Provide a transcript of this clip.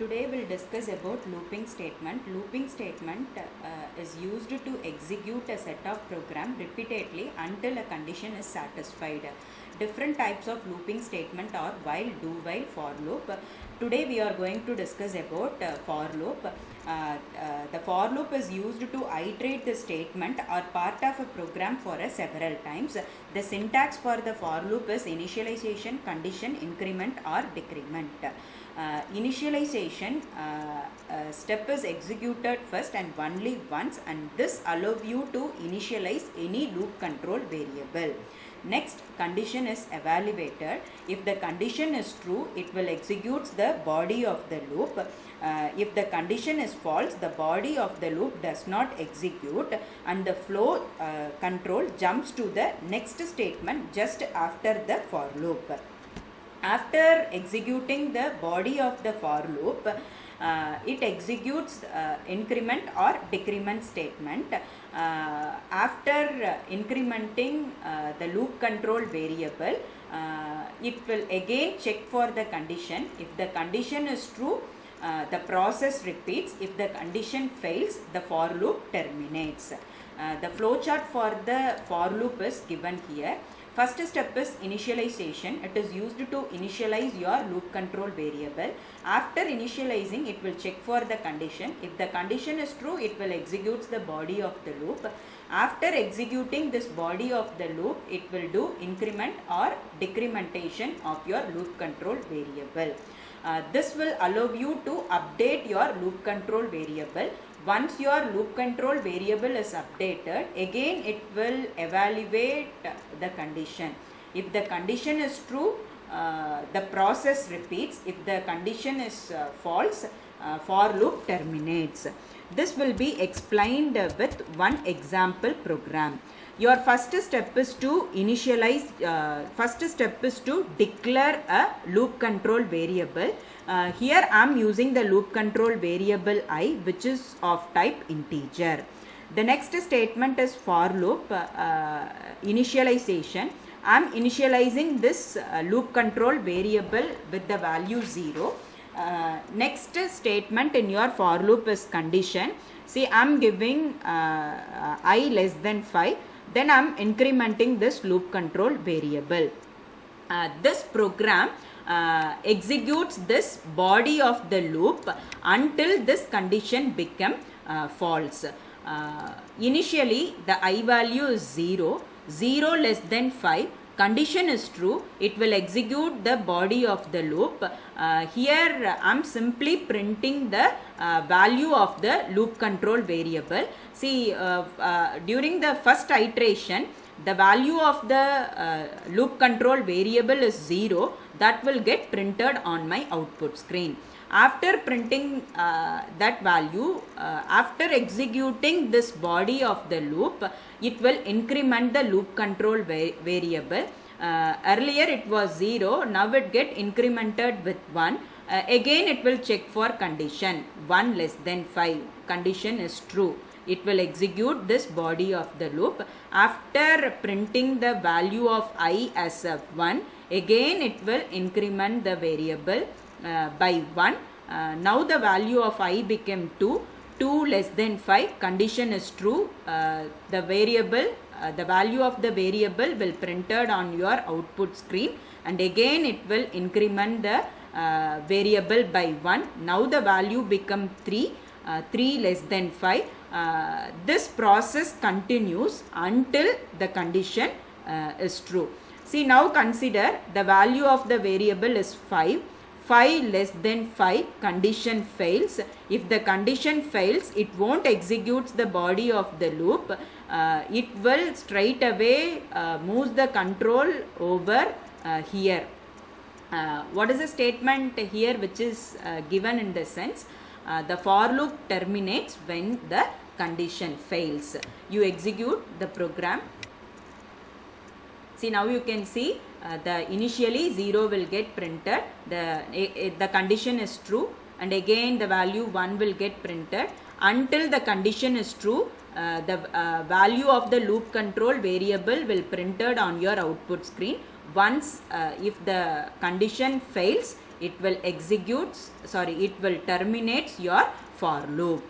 Today we'll discuss about looping statement. Looping statement is used to execute a set of program repeatedly until a condition is satisfied. Different types of looping statement are while, do while, for loop. Today we are going to discuss about for loop. The for loop is used to iterate the statement or part of a program for several times. The syntax for the for loop is initialization, condition, increment or decrement. Initialization step is executed first and only once, and this allows you to initialize any loop control variable. Next, condition is evaluated. If the condition is true, it will execute the body of the loop. If the condition is false, the body of the loop does not execute and the flow control jumps to the next statement just after the for loop. After executing the body of the for loop, it executes increment or decrement statement. After incrementing the loop control variable, it will again check for the condition. If the condition is true, the process repeats. If the condition fails, the for loop terminates. The flowchart for the for loop is given here. First step is initialization. It is used to initialize your loop control variable. After initializing, it will check for the condition. If the condition is true, it will execute the body of the loop. After executing this body of the loop, it will do increment or decrementation of your loop control variable. This will allow you to update your loop control variable. Once your loop control variable is updated, again it will evaluate the condition. If the condition is true, the process repeats. If the condition is false, for loop terminates. This will be explained with one example program. Your first step is to initialize, first step is to declare a loop control variable. Here I am using the loop control variable I, which is of type integer. The next statement is for loop initialization. I am initializing this loop control variable with the value 0. Next statement in your for loop is condition. See, I am giving I less than 5. Then I am incrementing this loop control variable. This program executes this body of the loop until this condition become false. Initially the I value is 0. 0 less than 5. Condition is true, it will execute the body of the loop. Here I am simply printing the value of the loop control variable. See, during the first iteration, the value of the loop control variable is 0. That will get printed on my output screen. After printing that value, after executing this body of the loop, it will increment the loop control variable. Earlier it was 0, now it get incremented with 1. Again it will check for condition 1 less than 5. Condition is true. It will execute this body of the loop. After printing the value of I as a 1, again it will increment the variable by 1. Now the value of I became 2. 2 less than 5. Condition is true. The variable, the value of the variable will printed on your output screen, and again it will increment the variable by 1. Now the value become 3. 3 less than 5. This process continues until the condition is true. See, now consider the value of the variable is 5. 5 less than 5, condition fails. If the condition fails, it won't execute the body of the loop. It will straight away move the control over here. What is the statement here which is given in the sense? The for loop terminates when the condition fails. You execute the program. See, now you can see the initially 0 will get printed, the condition is true, and again the value 1 will get printed until the condition is true. The value of the loop control variable will printed on your output screen. Once if the condition fails, it will executes, sorry, it will terminates your for loop.